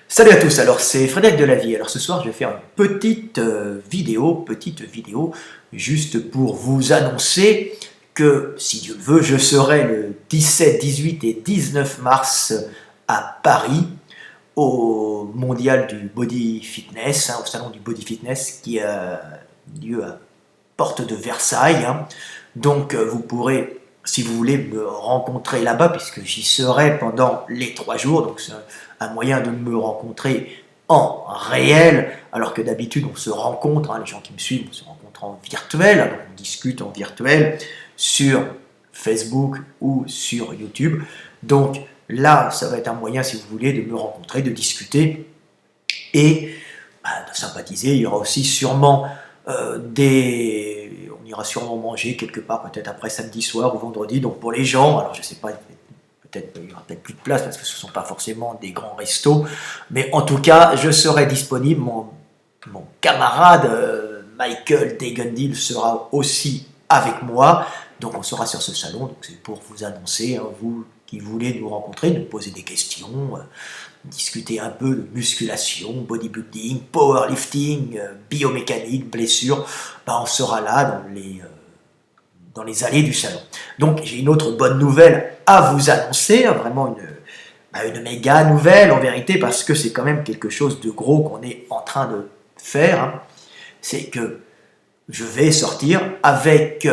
Salut à tous, alors c'est Frédéric Delavier. Alors ce soir je vais faire une petite vidéo, juste pour vous annoncer que, si Dieu le veut, je serai le 17, 18 et 19 mars à Paris, au mondial du body fitness, au salon du body fitness qui a lieu à Porte de Versailles. Donc vous pourrez, si vous voulez, me rencontrer là-bas, puisque j'y serai pendant les 3 jours, donc c'est un moyen de me rencontrer en réel, alors que d'habitude on se rencontre, les gens qui me suivent, on se rencontre en virtuel, donc on discute en virtuel sur Facebook ou sur YouTube. Donc là, ça va être un moyen, si vous voulez, de me rencontrer, de discuter et de sympathiser. Il y aura aussi sûrement on ira sûrement manger quelque part, peut-être après samedi soir ou vendredi. Donc pour les gens, alors je sais pas, il y aura peut-être plus de place parce que ce ne sont pas forcément des grands restos, mais en tout cas, je serai disponible. Mon camarade Michael Degundil sera aussi avec moi. Donc on sera sur ce salon. Donc c'est pour vous annoncer, vous qui voulez nous rencontrer, nous poser des questions, discuter un peu de musculation, bodybuilding, powerlifting, biomécanique, blessure. On sera là dans les allées du salon. Donc j'ai une autre bonne nouvelle à vous annoncer, vraiment une méga nouvelle en vérité, parce que c'est quand même quelque chose de gros qu'on est en train de faire. C'est que je vais sortir avec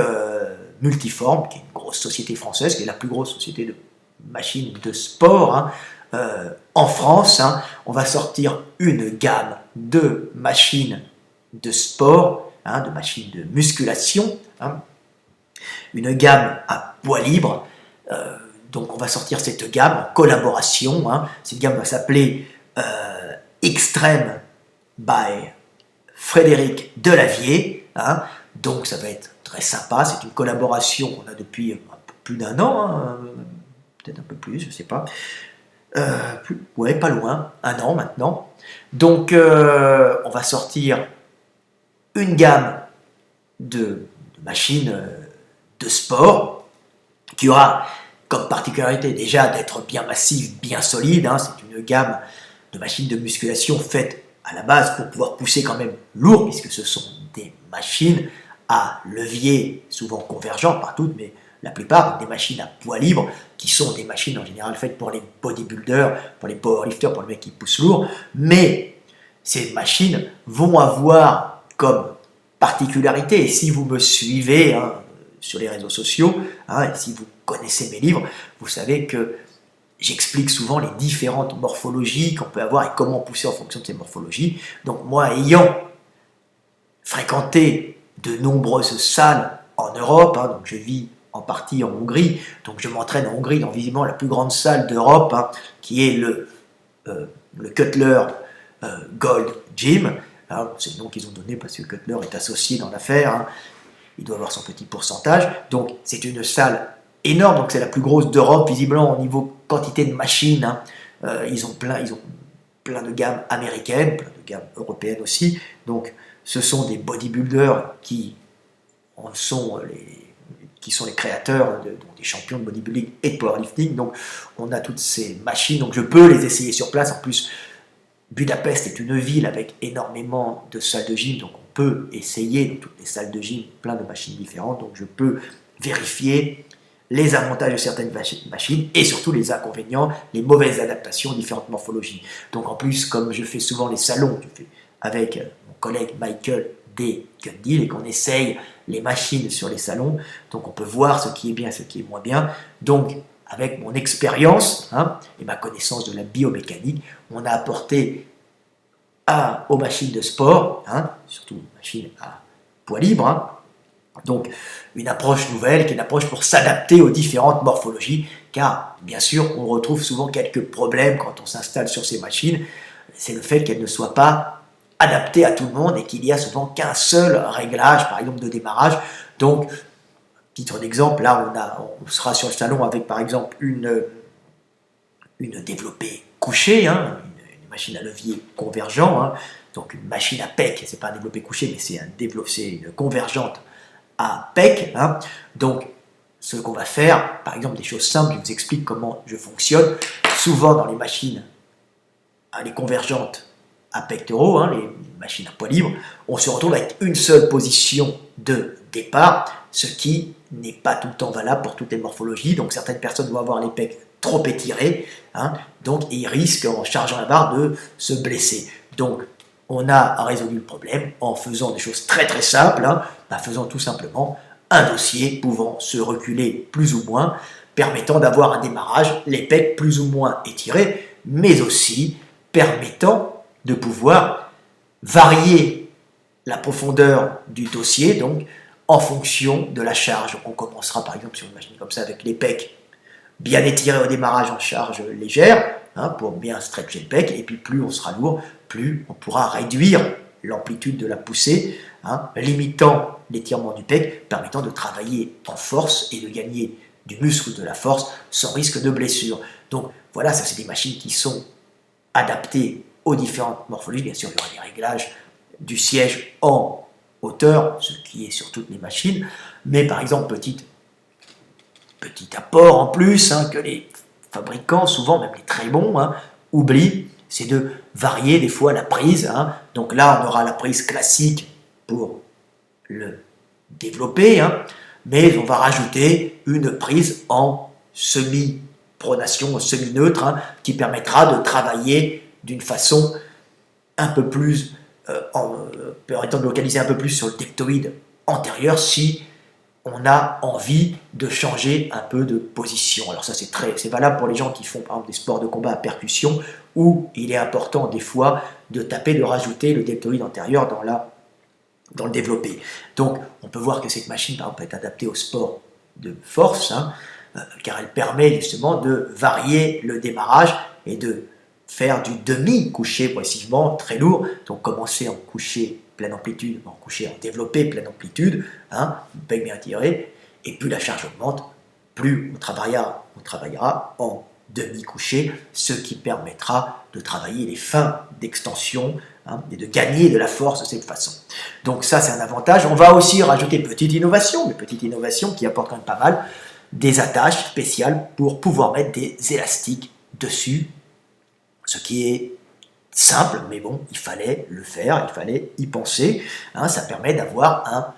Multiform, qui est une grosse société française, qui est la plus grosse société de machines de sport en France. On va sortir une gamme de machines de sport, de machines de musculation, une gamme à poids libre. Donc on va sortir cette gamme en collaboration. Cette gamme va s'appeler Extreme by Frédéric Delavier. Donc ça va être très sympa. C'est une collaboration qu'on a depuis un peu plus d'un an, peut-être un peu plus, je ne sais pas. Ouais, pas loin, 1 an maintenant. Donc on va sortir une gamme de machines de sport qui aura comme particularité déjà d'être bien massive, bien solide. C'est une gamme de machines de musculation faites à la base pour pouvoir pousser quand même lourd, puisque ce sont des machines à levier souvent convergents, pas toutes, mais la plupart, des machines à poids libre, qui sont des machines en général faites pour les bodybuilders, pour les powerlifters, pour les mecs qui poussent lourd. Mais ces machines vont avoir comme particularité, et si vous me suivez sur les réseaux sociaux, et si vous connaissez mes livres, vous savez que j'explique souvent les différentes morphologies qu'on peut avoir et comment pousser en fonction de ces morphologies. Donc moi, ayant fréquenté de nombreuses salles en Europe, donc je vis en partie en Hongrie, donc je m'entraîne en Hongrie dans visiblement la plus grande salle d'Europe, qui est le Cutler Gold Gym. C'est le nom qu'ils ont donné parce que Cutler est associé dans l'affaire. Il doit avoir son petit pourcentage. Donc c'est une salle énorme, donc c'est la plus grosse d'Europe, visiblement au niveau quantité de machines. Ils ont plein de gammes américaines, plein de gammes européennes aussi. Donc ce sont des bodybuilders qui sont les créateurs des champions de bodybuilding et de powerlifting. Donc on a toutes ces machines, donc je peux les essayer sur place. En plus, Budapest est une ville avec énormément de salles de gym, donc on peut essayer dans toutes les salles de gym plein de machines différentes. Donc je peux vérifier les avantages de certaines machines et surtout les inconvénients, les mauvaises adaptations, différentes morphologies. Donc en plus, comme je fais souvent les salons, je fais avec mon collègue Michael Degundil et qu'on essaye les machines sur les salons, donc on peut voir ce qui est bien, ce qui est moins bien. Donc avec mon expérience et ma connaissance de la biomécanique, on a apporté aux machines de sport, surtout aux machines à poids libre, donc une approche nouvelle, qui est une approche pour s'adapter aux différentes morphologies, car bien sûr on retrouve souvent quelques problèmes quand on s'installe sur ces machines. C'est le fait qu'elles ne soient pas adaptées à tout le monde et qu'il n'y a souvent qu'un seul réglage, par exemple de démarrage. Donc, titre d'exemple, là on sera sur le salon avec par exemple une développée couchée, une machine à levier convergent, donc une machine à PEC, c'est pas un développé couché, mais c'est une convergente à PEC. Donc ce qu'on va faire, par exemple des choses simples, je vous explique comment je fonctionne. Souvent dans les machines, les convergentes à pectoraux, hein, les machines à poids libre, on se retrouve avec une seule position de départ, ce qui n'est pas tout le temps valable pour toutes les morphologies. Donc certaines personnes vont avoir les pecs trop étirés, hein, donc ils risquent en chargeant la barre de se blesser. Donc on a résolu le problème en faisant des choses très très simples, hein, en faisant tout simplement un dossier pouvant se reculer plus ou moins, permettant d'avoir un démarrage, les pecs plus ou moins étirés, mais aussi permettant de pouvoir varier la profondeur du dossier, donc en fonction de la charge. On commencera par exemple sur une machine comme ça avec les pecs bien étirés au démarrage en charge légère, hein, pour bien stretcher le pec, et puis plus on sera lourd, plus on pourra réduire l'amplitude de la poussée, hein, limitant l'étirement du pec, permettant de travailler en force et de gagner du muscle de la force sans risque de blessure. Donc voilà, ça c'est des machines qui sont adaptées aux différentes morphologies. Bien sûr, il y aura des réglages du siège en hauteur, ce qui est sur toutes les machines, mais par exemple, petit apport en plus, hein, que les fabricants, souvent même les très bons, hein, oublient, c'est de varier des fois la prise. Hein. Donc là, on aura la prise classique pour le développer, hein, mais on va rajouter une prise en semi-pronation, semi-neutre, hein, qui permettra de travailler d'une façon un peu plus, permettant de localiser un peu plus sur le deltoïde antérieur si on a envie de changer un peu de position. Alors ça c'est valable pour les gens qui font par exemple des sports de combat à percussion, où il est important des fois de taper, de rajouter le deltoïde antérieur dans le développé. Donc on peut voir que cette machine par exemple, peut être adaptée au sport de force, hein, car elle permet justement de varier le démarrage et de faire du demi-couché progressivement très lourd. Donc commencer en couché pleine amplitude, en couché en développé pleine amplitude, hein, bec bien tiré, et plus la charge augmente, plus on travaillera en demi-couché, ce qui permettra de travailler les fins d'extension, hein, et de gagner de la force de cette façon. Donc ça c'est un avantage. On va aussi rajouter petite innovation, mais petite innovation qui apporte quand même pas mal, des attaches spéciales pour pouvoir mettre des élastiques dessus, ce qui est simple, mais bon, il fallait le faire, il fallait y penser. Hein, ça permet d'avoir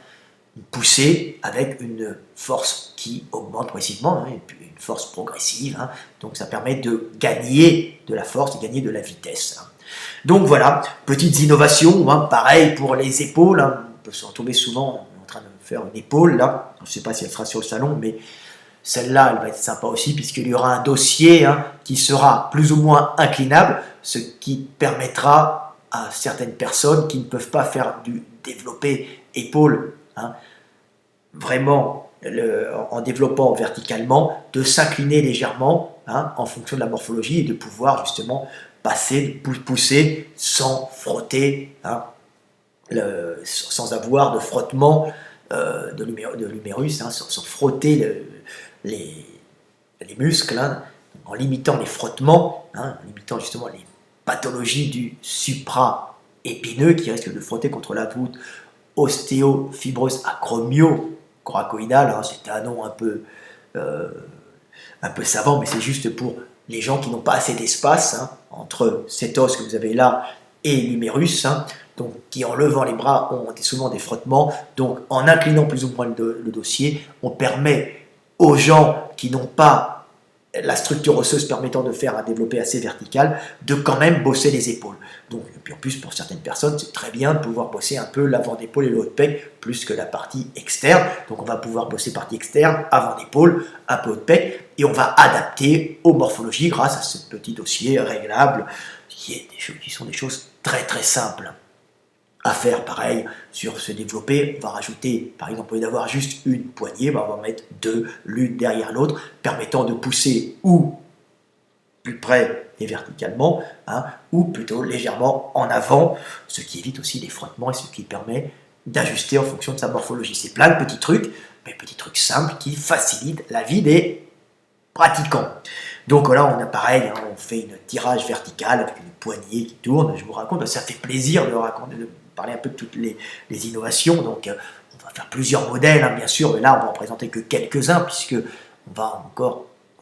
une poussée avec une force qui augmente progressivement, hein, une force progressive. Hein, donc ça permet de gagner de la force, de gagner de la vitesse. Hein. Donc voilà, petites innovations, hein, pareil pour les épaules. Hein, on peut se retrouver souvent en train de faire une épaule, là. Je ne sais pas si elle sera sur le salon, mais celle-là, elle va être sympa aussi, puisqu'il y aura un dossier, hein, qui sera plus ou moins inclinable, ce qui permettra à certaines personnes qui ne peuvent pas faire du développé épaule, hein, vraiment en développant verticalement, de s'incliner légèrement, hein, en fonction de la morphologie et de pouvoir justement pousser sans frotter, hein, sans avoir de frottement de l'humérus, hein, sans frotter les muscles, hein, en limitant les frottements, hein, en limitant justement les pathologies du supra-épineux qui risquent de frotter contre la voûte ostéofibreuse acromio-coracoïdale. Hein, c'est un nom un peu savant, mais c'est juste pour les gens qui n'ont pas assez d'espace, hein, entre cet os que vous avez là et l'humérus, hein, donc qui en levant les bras ont souvent des frottements. Donc en inclinant plus ou moins le dossier, on permet aux gens qui n'ont pas la structure osseuse permettant de faire un développé assez vertical, de quand même bosser les épaules. Donc, et puis en plus, pour certaines personnes, c'est très bien de pouvoir bosser un peu l'avant d'épaule et le haut de pec, plus que la partie externe. Donc on va pouvoir bosser partie externe, avant d'épaule, un peu haut de pec, et on va adapter aux morphologies grâce à ce petit dossier réglable, qui sont des choses très très simples à faire. Pareil, sur ce développé, on va rajouter, par exemple, au lieu d'avoir juste une poignée, on va en mettre deux, l'une derrière l'autre, permettant de pousser ou plus près et verticalement, hein, ou plutôt légèrement en avant, ce qui évite aussi les frottements et ce qui permet d'ajuster en fonction de sa morphologie. C'est plein de petits trucs, mais petits trucs simples qui facilitent la vie des pratiquants. Donc là, on a pareil, hein, on fait une tirage vertical avec une poignée qui tourne. Je vous raconte, ça fait plaisir de parler un peu de toutes les innovations. Donc, on va va faire plusieurs modèles, hein, bien sûr, mais là, on va en présenter que quelques-uns, puisque on a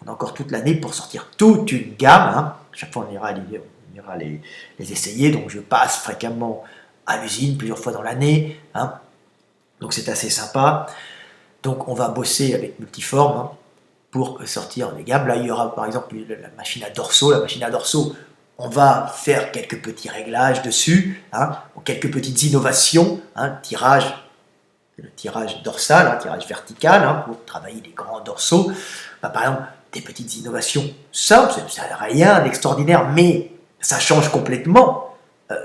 encore toute l'année pour sortir toute une gamme. Hein. Chaque fois, on ira les essayer, donc je passe fréquemment à l'usine, plusieurs fois dans l'année. Hein. Donc c'est assez sympa. Donc on va bosser avec Multiform, hein, pour sortir des gammes. Là, il y aura par exemple la machine à dorsaux. La machine à dorsaux, on va faire quelques petits réglages dessus, hein, quelques petites innovations, hein, le tirage dorsal, tirage vertical, hein, pour travailler les grands dorsaux. Bah, par exemple, des petites innovations simples, ça n'a rien d'extraordinaire, mais ça change complètement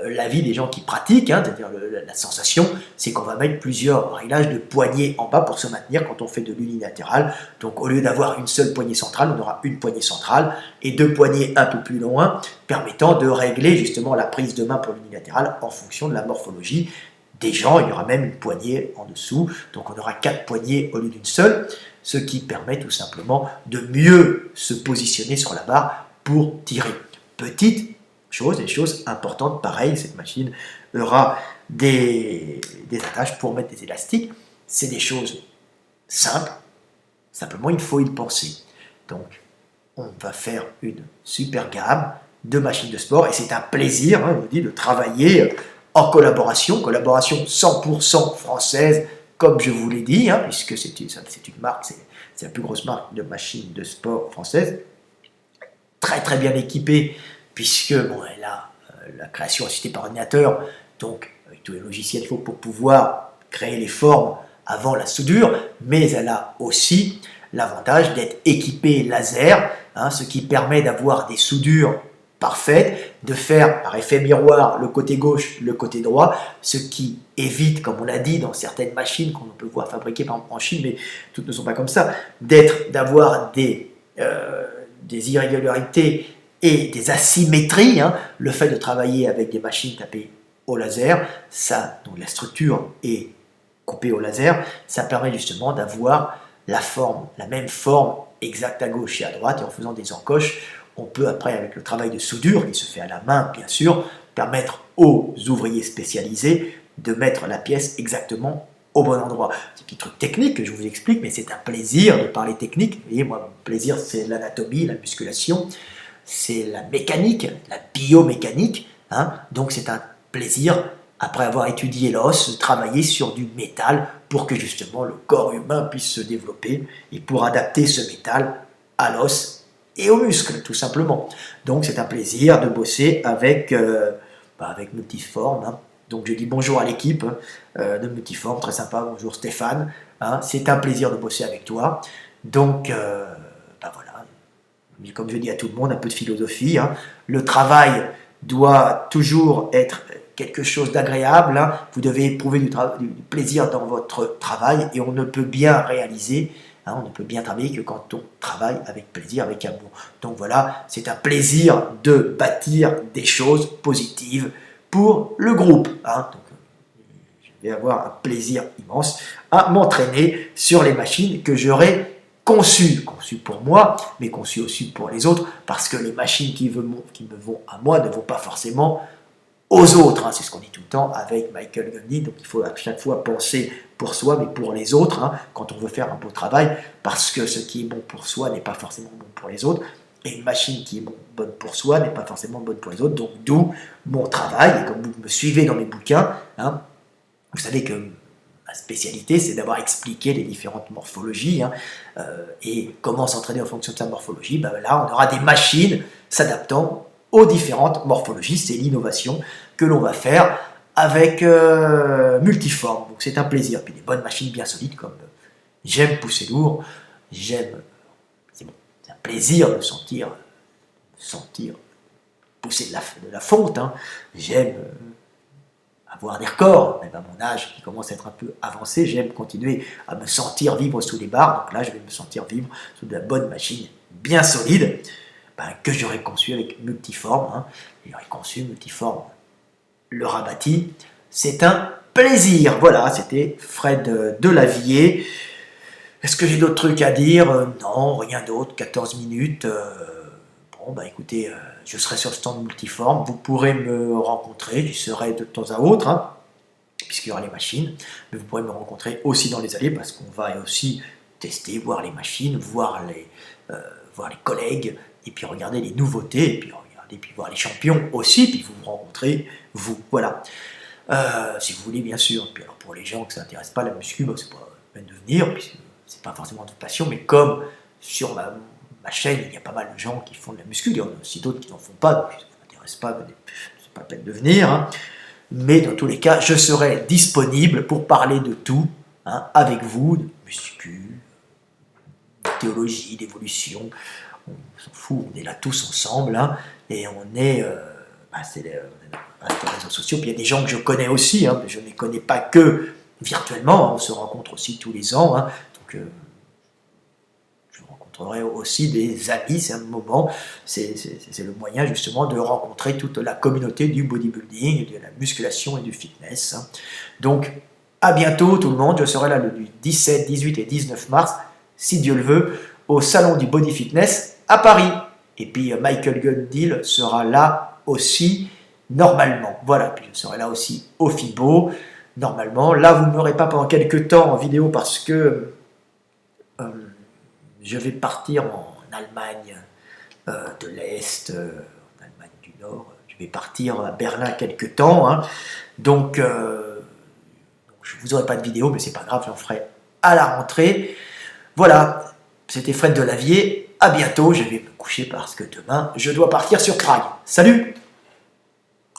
la vie des gens qui pratiquent, hein, c'est-à-dire la sensation, c'est qu'on va mettre plusieurs réglages de poignées en bas pour se maintenir quand on fait de l'unilatéral. Donc au lieu d'avoir une seule poignée centrale, on aura une poignée centrale et deux poignées un peu plus loin, permettant de régler justement la prise de main pour l'unilatéral en fonction de la morphologie des gens. Il y aura même une poignée en dessous, donc on aura 4 poignées au lieu d'une seule, ce qui permet tout simplement de mieux se positionner sur la barre pour tirer. Petite chose, des choses importantes, pareil, cette machine aura des attaches pour mettre des élastiques. C'est des choses simples, simplement il faut y penser. Donc on va faire une super gamme de machines de sport et c'est un plaisir, hein, je vous dis, de travailler en collaboration 100% française, comme je vous l'ai dit, hein, puisque c'est une marque, c'est la plus grosse marque de machines de sport française, très très bien équipée, puisque bon, elle a la création assistée par ordinateur, donc avec tous les logiciels qu'il faut pour pouvoir créer les formes avant la soudure, mais elle a aussi l'avantage d'être équipée laser, hein, ce qui permet d'avoir des soudures parfaites, de faire par effet miroir le côté gauche, le côté droit, ce qui évite, comme on l'a dit, dans certaines machines qu'on peut voir fabriquer par exemple en Chine, mais toutes ne sont pas comme ça, d'avoir des irrégularités et des asymétries, hein. Le fait de travailler avec des machines tapées au laser, ça, donc la structure est coupée au laser, ça permet justement d'avoir la même forme exacte à gauche et à droite, et en faisant des encoches, on peut après, avec le travail de soudure, qui se fait à la main bien sûr, permettre aux ouvriers spécialisés de mettre la pièce exactement au bon endroit. C'est un petit truc technique que je vous explique, mais c'est un plaisir de parler technique. Vous voyez, moi, mon plaisir, c'est l'anatomie, la musculation, c'est la mécanique, la biomécanique, hein. Donc c'est un plaisir, après avoir étudié l'os, de travailler sur du métal pour que justement le corps humain puisse se développer et pour adapter ce métal à l'os et aux muscles, tout simplement. Donc c'est un plaisir de bosser avec Multiform, hein. Donc je dis bonjour à l'équipe de Multiform, très sympa, bonjour Stéphane, hein. C'est un plaisir de bosser avec toi. Donc voilà, comme je dis à tout le monde, un peu de philosophie, hein. Le travail doit toujours être quelque chose d'agréable, hein. Vous devez éprouver du plaisir dans votre travail et on ne peut bien réaliser, hein, on ne peut bien travailler que quand on travaille avec plaisir, avec amour. Donc voilà, c'est un plaisir de bâtir des choses positives pour le groupe, hein. Donc, je vais avoir un plaisir immense à m'entraîner sur les machines que j'aurai conçues pour moi, mais conçues aussi pour les autres, parce que les machines qui me vont à moi ne vont pas forcément aux autres, hein. C'est ce qu'on dit tout le temps avec Michael Gandhi. Donc il faut à chaque fois penser pour soi, mais pour les autres, hein, quand on veut faire un beau travail, parce que ce qui est bon pour soi n'est pas forcément bon pour les autres, et une machine qui est bonne pour soi n'est pas forcément bonne pour les autres. Donc d'où mon travail, et comme vous me suivez dans mes bouquins, hein, vous savez que ma spécialité, c'est d'avoir expliqué les différentes morphologies, hein, et comment s'entraîner en fonction de sa morphologie. Ben là, on aura des machines s'adaptant aux différentes morphologies. C'est l'innovation que l'on va faire avec Multiform. Donc c'est un plaisir. Puis des bonnes machines bien solides, comme j'aime pousser lourd, c'est un plaisir de sentir pousser de la fonte, hein. J'aime avoir des records, même à mon âge qui commence à être un peu avancé, j'aime continuer à me sentir vivre sous les barres. Donc là, je vais me sentir vivre sous de la bonne machine bien solide, que j'aurais conçu avec Multiform, hein. J'aurais conçu Multiform le Rabati. C'est un plaisir. Voilà, c'était Fred Delavier. Est-ce que j'ai d'autres trucs à dire? Non, rien d'autre, 14 minutes. Bon, écoutez, je serai sur le stand Multiform. Vous pourrez me rencontrer, j'y serai de temps à autre, hein. puisqu'il y aura les machines, mais vous pourrez me rencontrer aussi dans les allées parce qu'on va aussi tester, voir les machines, voir les collègues, et puis regarder les nouveautés, et puis voir les champions aussi, puis vous rencontrez, vous, voilà. Si vous voulez, bien sûr. Puis alors pour les gens que ça n'intéresse pas la muscu, bah, c'est pas la peine de venir, puisque c'est pas forcément votre passion, mais comme sur ma chaîne, il y a pas mal de gens qui font de la muscu, il y en a aussi d'autres qui n'en font pas, donc si ça ne vous intéresse pas, c'est pas la peine de venir, hein. Mais dans tous les cas, je serai disponible pour parler de tout, hein, avec vous, de muscu, de théologie, d'évolution, on s'en fout, on est là tous ensemble, hein, et on est... c'est les réseaux sociaux, puis il y a des gens que je connais aussi, hein, mais je ne les connais pas que virtuellement, hein, on se rencontre aussi tous les ans, hein, donc je rencontrerai aussi des amis, c'est un moment, c'est le moyen justement de rencontrer toute la communauté du bodybuilding, de la musculation et du fitness, hein. Donc à bientôt tout le monde, je serai là le 17, 18 et 19 mars, si Dieu le veut, au salon du body fitness à Paris, et puis Michael Gundil sera là aussi, normalement. Voilà, puis je serai là aussi au FIBO, normalement. Là, vous ne m'aurez pas pendant quelques temps en vidéo parce que je vais partir en Allemagne de l'Est, en Allemagne du Nord. Je vais partir à Berlin quelques temps, hein. Donc, je ne vous aurai pas de vidéo, mais c'est pas grave, j'en ferai à la rentrée. Voilà, c'était Fred Delavier. À bientôt, je vais me coucher parce que demain, je dois partir sur Prague. Salut!